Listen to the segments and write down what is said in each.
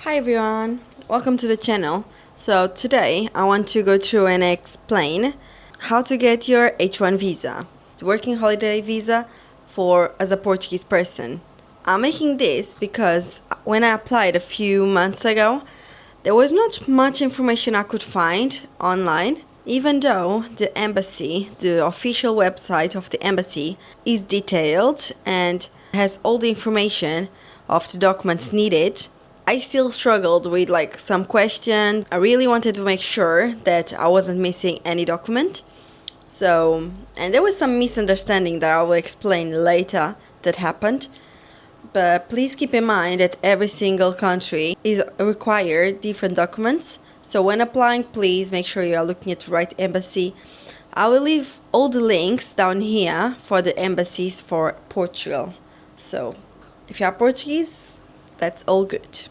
Hi everyone, welcome to the channel. So today I want to go through and explain how to get your H-1 visa, the working holiday visa for as a Portuguese person. I'm making this because when I applied a few months ago, there was not much information I could find online, even though the embassy, the official website of the embassy, is detailed and has all the information of the documents needed. I still struggled with some questions. I really wanted to make sure that I wasn't missing any document. And there was some misunderstanding that I will explain later that happened. But please keep in mind that every single country is required different documents. So when applying, please make sure you are looking at the right embassy. I will leave all the links down here for the embassies for Portugal. So if you are Portuguese, that's all good.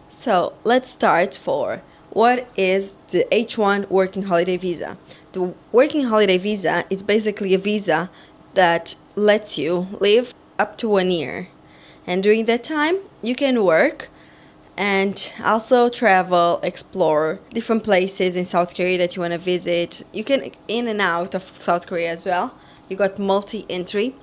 So let's start for what is the H-1 working holiday visa. The working holiday visa is basically a visa that lets you live up to 1 year. And during that time, you can work and also travel, explore different places in South Korea that you want to visit. You can in and out of South Korea as well. You got multi-entry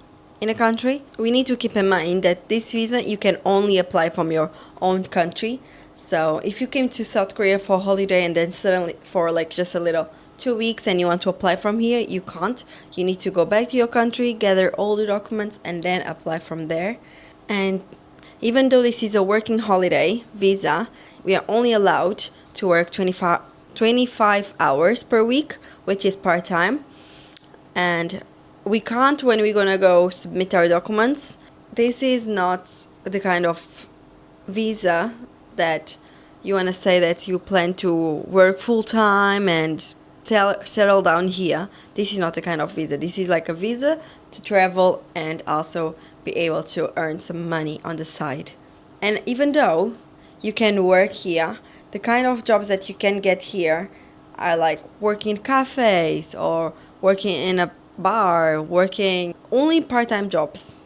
in a country. We need to keep in mind that this visa you can only apply from your own country. So if you came to South Korea for holiday and then suddenly for just a little 2 weeks and you want to apply from here, you can't. You need to go back to your country, gather all the documents, and then apply from there. And even though this is a working holiday visa, we are only allowed to work 25 hours per week, which is part-time. And we can't, when we're gonna go submit our documents, this is not the kind of visa that you want to say that you plan to work full-time and settle down here. This is not the kind of visa. This is like a visa to travel and also be able to earn some money on the side. And even though you can work here, the kind of jobs that you can get here are like working in cafes or working in a bar, working only part-time jobs.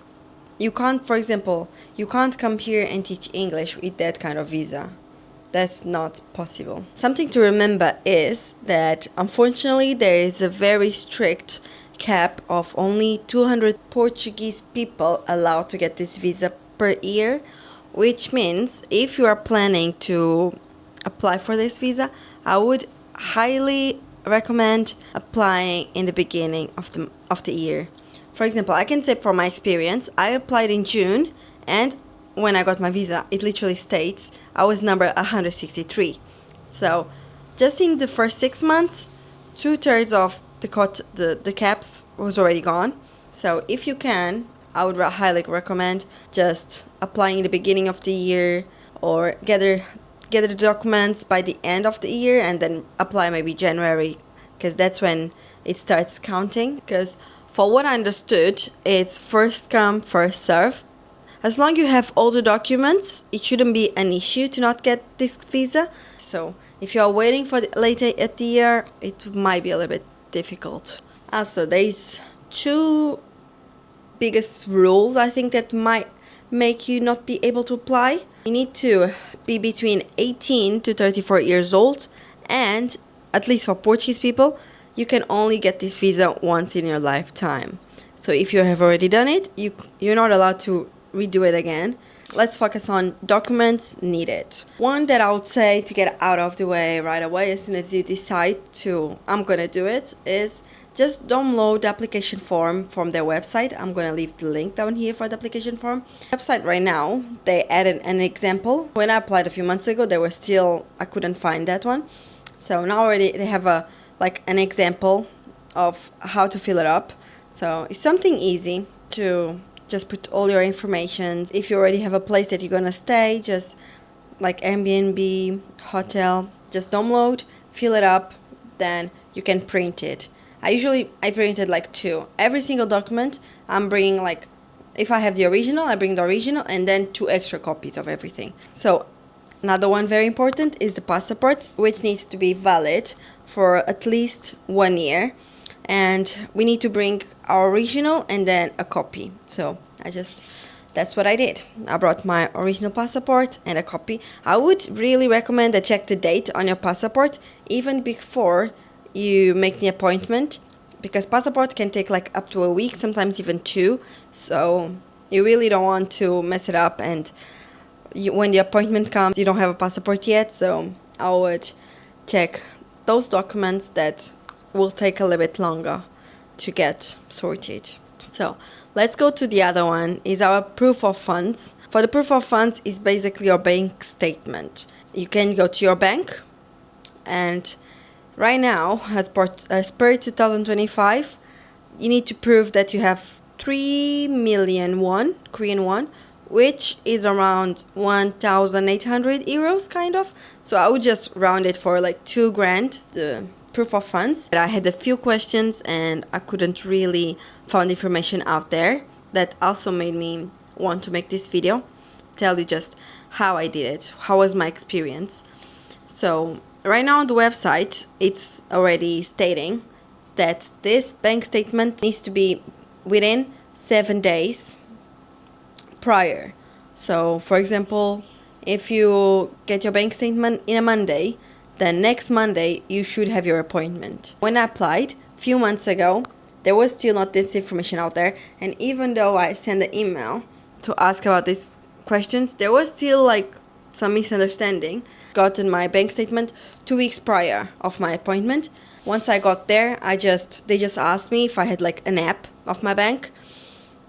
You can't, for example, you can't come here and teach English with that kind of visa. That's not possible. Something to remember is that unfortunately there is a very strict cap of only 200 Portuguese people allowed to get this visa per year, which means if you are planning to apply for this visa, I would highly recommend applying in the beginning of the year. For example, I can say from my experience, I applied in June, and when I got my visa, it literally states I was number 163. So just in the first 6 months, 2/3 of the caps was already gone. So if you can, I would highly recommend just applying in the beginning of the year or gather the documents by the end of the year and then apply maybe January, because that's when it starts counting. Because for what I understood, it's first come, first serve. As long as you have all the documents, it shouldn't be an issue to not get this visa. So if you are waiting for later at the year, it might be a little bit difficult. Also, there's two biggest rules I think that might make you not be able to apply. You need to be between 18 to 34 years old, and at least for Portuguese people, you can only get this visa once in your lifetime. So if you have already done it, you're not allowed to redo it again. Let's focus on documents needed. One that I would say to get out of the way right away as soon as you decide to, I'm gonna do it, is just download the application form from their website. I'm gonna leave the link down here for the application form. Website right now, they added an example. When I applied a few months ago, I couldn't find that one. So now already they have an example of how to fill it up. So it's something easy to just put all your information. If you already have a place that you're gonna stay, just like Airbnb, hotel, just download, fill it up, then you can print it. I printed 2. Every single document I'm bringing, if I have the original, I bring the original and then 2 extra copies of everything. So another one very important is the passport, which needs to be valid for at least 1 year. And we need to bring our original and then a copy. So I just that's what I did. I brought my original passport and a copy. I would really recommend to check the date on your passport even before you make the appointment, because passport can take like up to a week, sometimes even 2. So you really don't want to mess it up, and when the appointment comes, you don't have a passport yet. So I would check those documents that will take a little bit longer to get sorted. So let's go to the other one, is our proof of funds. For the proof of funds is basically your bank statement. You can go to your bank, and right now, as per 2025, you need to prove that you have 3 million won, Korean won, which is around 1,800 euros kind of. So I would just round it for like 2 grand, the proof of funds. I had a few questions and I couldn't really find information out there. That also made me want to make this video, tell you just how I did it, how was my experience. So right now on the website, it's already stating that this bank statement needs to be within 7 days prior. So for example, if you get your bank statement in a Monday, then next Monday you should have your appointment. When I applied a few months ago, there was still not this information out there, and even though I sent an email to ask about these questions, there was still like some misunderstanding. Gotten my bank statement 2 weeks prior of my appointment. Once I got there, they just asked me if I had like an app of my bank,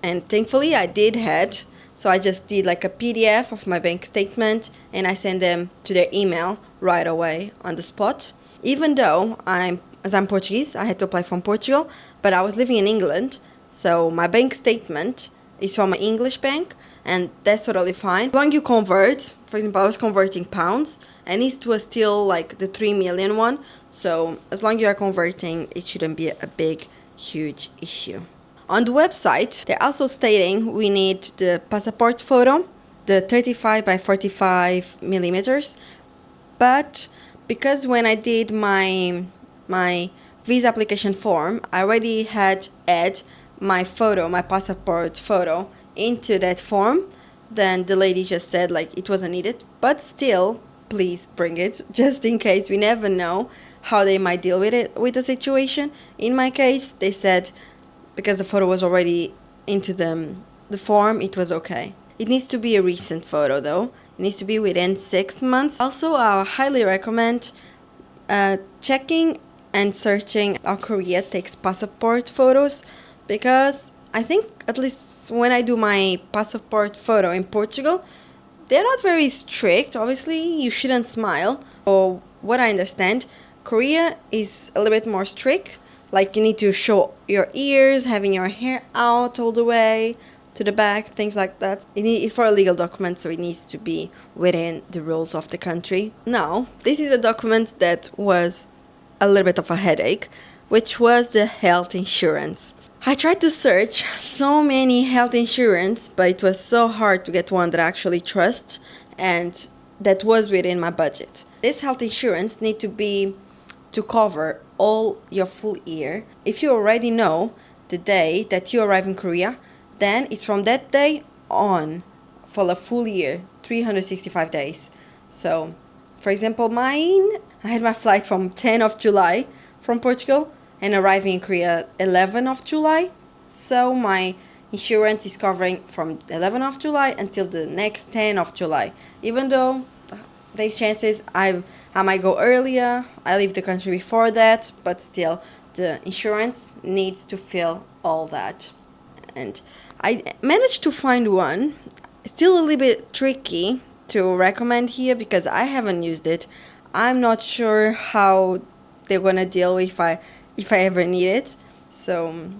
and thankfully I did had. So I just did like a PDF of my bank statement and I sent them to their email right away on the spot. Even though I'm Portuguese, I had to apply from Portugal, but I was living in England, so my bank statement is from an English bank, and that's totally fine. As long as you convert, for example, I was converting pounds, and it was still like the 3 million one, so as long as you are converting, it shouldn't be a big, huge issue. On the website, they're also stating we need the passport photo, the 35 by 45 millimeters, but because when I did my visa application form, I already had add my photo, my passport photo into that form, then the lady just said like it wasn't needed, but still please bring it, just in case. We never know how they might deal with it, with the situation. In my case, they said because the photo was already into the form, it was okay. It needs to be a recent photo though. It needs to be within 6 months. Also, I highly recommend checking and searching how Korea takes passport photos, because I think at least when I do my passport photo in Portugal, they're not very strict. Obviously, you shouldn't smile. Or what I understand, Korea is a little bit more strict. Like you need to show your ears, having your hair out all the way to the back, things like that. It's for a legal document, so it needs to be within the rules of the country. Now, this is a document that was a little bit of a headache, which was the health insurance. I tried to search so many health insurance, but it was so hard to get one that I actually trust and that was within my budget. This health insurance need to cover all your full year. If you already know the day that you arrive in Korea, then it's from that day on for a full year, 365 days. So, for example, I had my flight from 10th of July from Portugal and arriving in Korea 11th of July. So my insurance is covering from 11th of July until the next 10th of July. Even though there's chances I might go earlier, I leave the country before that, but still the insurance needs to fill all that. And I managed to find one, still a little bit tricky to recommend here because I haven't used it. I'm not sure how they're gonna deal if I ever need it, so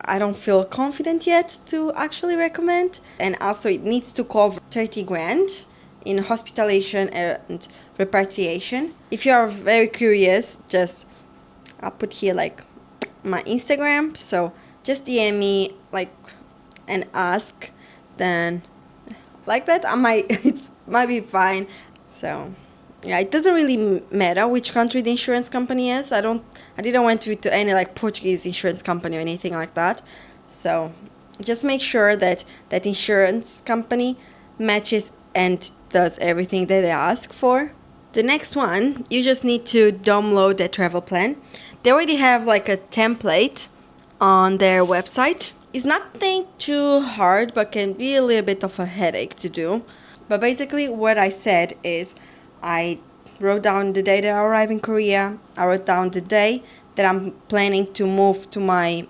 I don't feel confident yet to actually recommend. And also it needs to cover 30 grand in hospitalization and repatriation. If you are very curious, just I'll put here like my Instagram, so just DM me like and ask, then like that it might be fine. So yeah, it doesn't really matter which country the insurance company is. I didn't went to any like Portuguese insurance company or anything like that, so just make sure that that insurance company matches and does everything that they ask for. The next one, you just need to download the travel plan. They already have like a template on their website. It's nothing too hard, but can be a little bit of a headache to do. But basically what I said is I wrote down the day that I arrive in Korea. I wrote down the day that I'm planning to move to my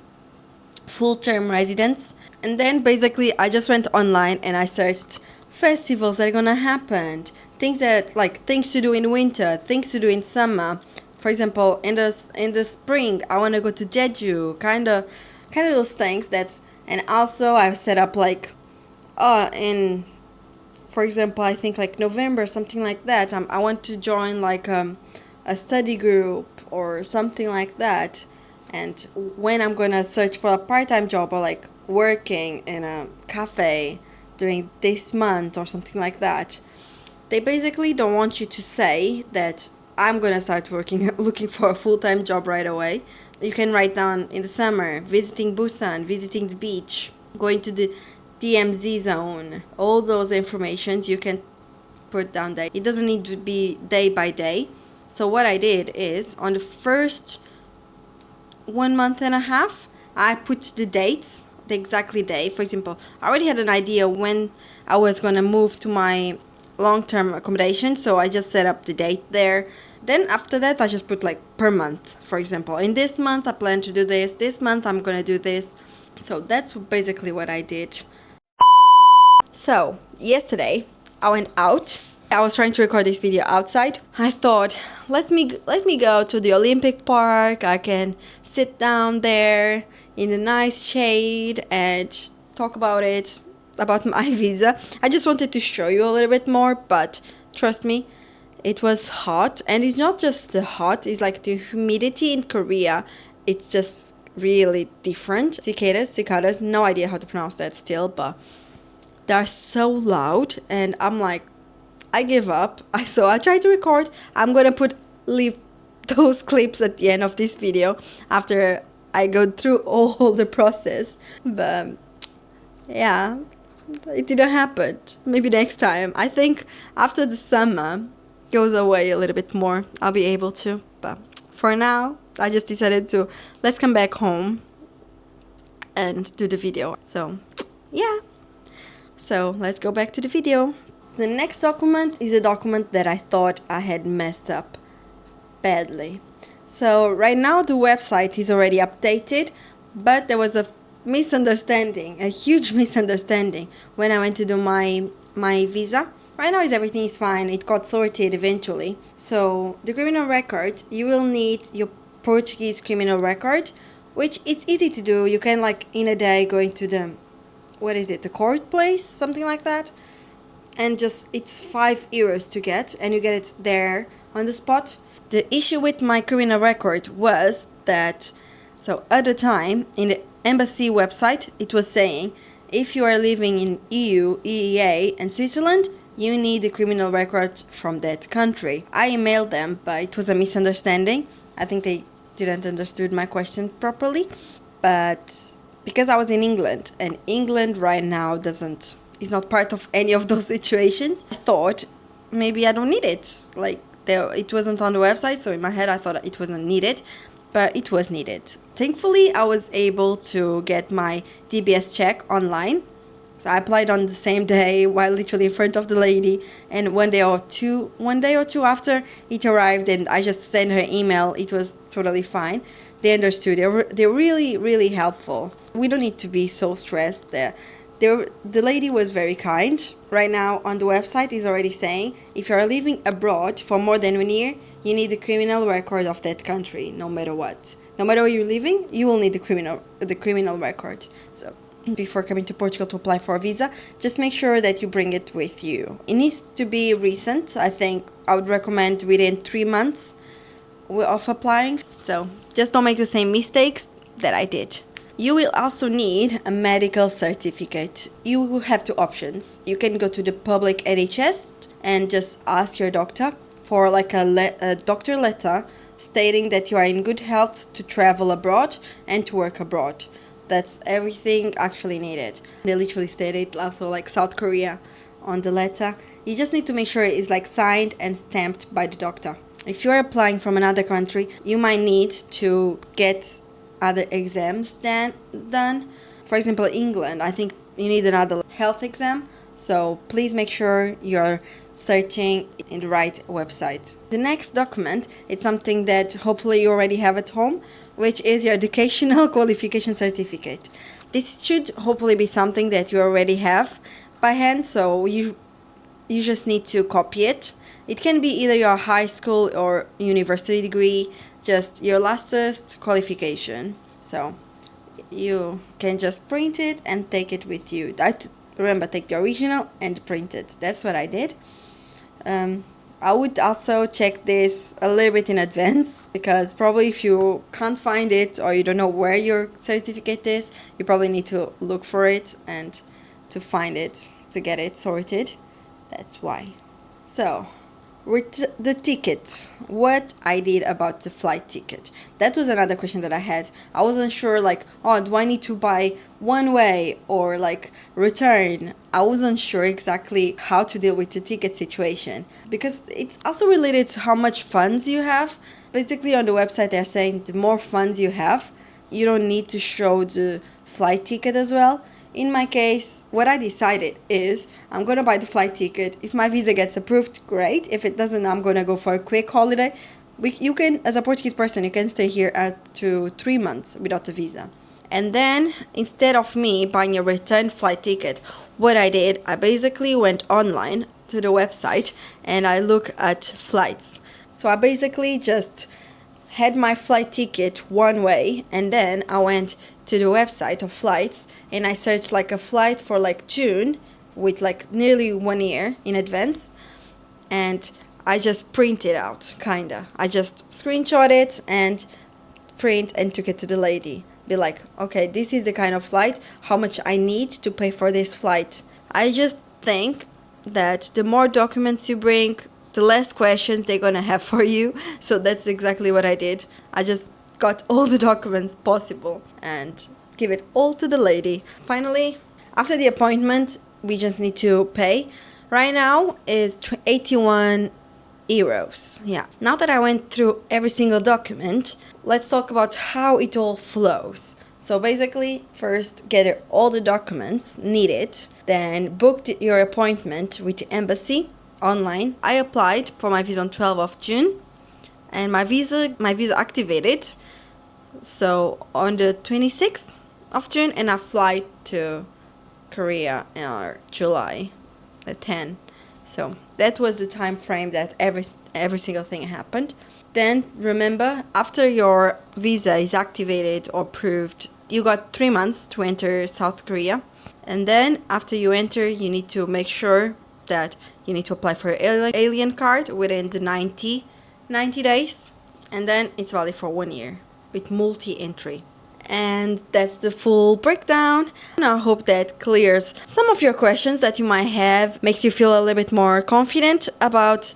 full-term residence. And then basically I just went online and I searched festivals that are gonna happen, things to do in winter, things to do in summer. For example, in the spring I want to go to Jeju, kind of those things. And also I've set up like in, for example, I think like November, something like that. I want to join like a study group or something like that. And when I'm gonna search for a part-time job or like working in a cafe during this month or something like that, they basically don't want you to say that I'm gonna start working looking for a full-time job right away. You can write down in the summer visiting Busan, visiting the beach, going to the DMZ zone. All those informations you can put down there. It doesn't need to be day by day. So what I did is on the first 1.5 months, I put the dates, the exactly day. For example, I already had an idea when I was gonna move to my long-term accommodation, so I just set up the date there. Then after that I just put like per month. For example, in this month I plan to do this month I'm gonna do this. So that's basically what I did. So yesterday I went out. I was trying to record this video outside. I thought, let me go to the Olympic Park. I can sit down there in a nice shade and talk about my visa. I just wanted to show you a little bit more, but trust me, it was hot. And it's not just the hot, it's like the humidity in Korea. It's just really different. Cicadas, no idea how to pronounce that still, but they're so loud and I'm like, I give up. So I tried to record. I'm gonna leave those clips at the end of this video after I go through all the process. But yeah, it didn't happen. Maybe next time. I think after the summer goes away a little bit more, I'll be able to. But for now, I just decided to let's come back home and do the video. So yeah. So let's go back to the video. The next document is a document that I thought I had messed up badly. So right now the website is already updated, but there was a misunderstanding, a huge misunderstanding when I went to do my visa. Right now everything is fine, it got sorted eventually. So the criminal record, you will need your Portuguese criminal record, which is easy to do. You can like in a day go into the, the court place, something like that. And just it's €5 to get, and you get it there on the spot. The issue with my criminal record was that, so at the time in the embassy website it was saying if you are living in EU, EEA and Switzerland, you need a criminal record from that country. I emailed them, but it was a misunderstanding. I think they didn't understood my question properly. But because I was in England, and England right now is not part of any of those situations, I thought maybe I don't need it. Like it wasn't on the website, so in my head I thought it wasn't needed, but it was needed. Thankfully, I was able to get my DBS check online. So I applied on the same day while literally in front of the lady, and one day or two after it arrived, and I just sent her email. It was totally fine. They understood. They're really, really helpful. We don't need to be so stressed there. The lady was very kind. Right now on the website is already saying if you are living abroad for more than 1 year, you need the criminal record of that country, no matter what. No matter where you're living, you will need the criminal record. So before coming to Portugal to apply for a visa, just make sure that you bring it with you. It needs to be recent. I think I would recommend within 3 months of applying. So just don't make the same mistakes that I did. You will also need a medical certificate. You will have two options. You can go to the public NHS and just ask your doctor for like a doctor letter stating that you are in good health to travel abroad and to work abroad. That's everything actually needed. They literally stated also like South Korea on the letter. You just need to make sure it's like signed and stamped by the doctor. If you're applying from another country, you might need to get other exams done. For example, England, I think you need another health exam. So please make sure you're searching in the right website. The next document is something that hopefully you already have at home, which is your educational qualification certificate. This should hopefully be something that you already have by hand, so you just need to copy it. It can be either your high school or university degree, just your latest qualification. So you can just print it and take it with you. Remember, take the original and print it. That's what I did. I would also check this a little bit in advance, because probably if you can't find it or you don't know where your certificate is, you probably need to look for it and to find it, to get it sorted. That's why. So, with the ticket, what I did about the flight ticket. That was another question that I had. I wasn't sure, like, oh, do I need to buy one way or like return? I wasn't sure exactly how to deal with the ticket situation, because it's also related to how much funds you have. Basically on the website they're saying the more funds you have, you don't need to show the flight ticket as well. In my case, what I decided is I'm gonna buy the flight ticket. If my visa gets approved, great. If it doesn't, I'm gonna go for a quick holiday. You can, as a Portuguese person, you can stay here up to 3 months without a visa. And then, instead of me buying a return flight ticket, what I did, I basically went online to the website and I looked at flights. So I basically just had my flight ticket one way, and then I went to the website of flights and I searched like a flight for like June with like nearly 1 year in advance, and I just printed out, kinda. I just screenshot it and print and took it to the lady. Be like, okay, this is the kind of flight, how much I need to pay for this flight. I just think that the more documents you bring, the less questions they're gonna have for you. So that's exactly what I did. I just got all the documents possible and give it all to the lady. Finally, after the appointment, we just need to pay. Right now is 81 euros. Yeah. Now that I went through every single document, let's talk about how it all flows. So basically, first gather all the documents needed, then book your appointment with the embassy online. I applied for my visa on 12th of June and my visa activated so on the 26th of June, and I fly to Korea in July the 10th. So that was the time frame that every single thing happened. Then remember, after your visa is activated or approved, you got 3 months to enter South Korea. And then after you enter, you need to make sure that you need to apply for an alien card within the 90 days. And then it's valid for 1 year with multi-entry. And that's the full breakdown. And I hope that clears some of your questions that you might have, makes you feel a little bit more confident about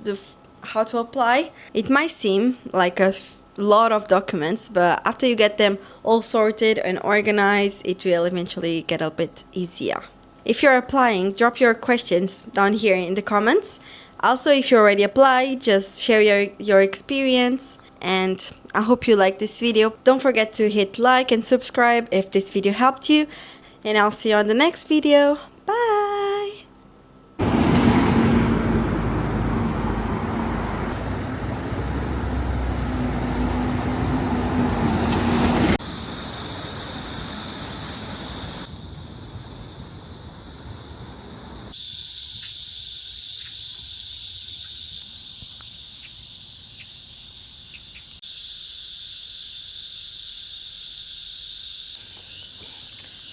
how to apply. It might seem like a lot of documents, but after you get them all sorted and organized, it will eventually get a bit easier. If you're applying, drop your questions down here in the comments. Also, if you already applied, just share your experience. And I hope you like this video. Don't forget to hit like and subscribe if this video helped you. And I'll see you on the next video. Bye!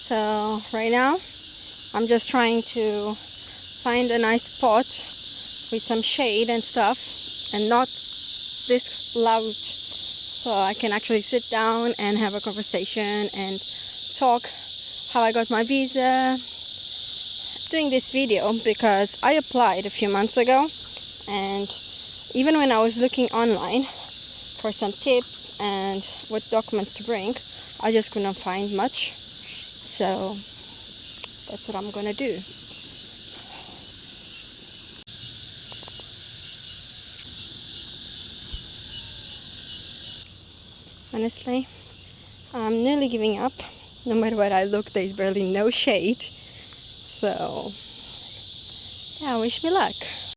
So right now I'm just trying to find a nice spot with some shade and stuff and not this loud, so I can actually sit down and have a conversation and talk how I got my visa. Doing this video because I applied a few months ago, and even when I was looking online for some tips and what documents to bring, I just couldn't find much. So that's what I'm gonna do. Honestly, I'm nearly giving up. No matter what I look, there's barely no shade. So, yeah, wish me luck.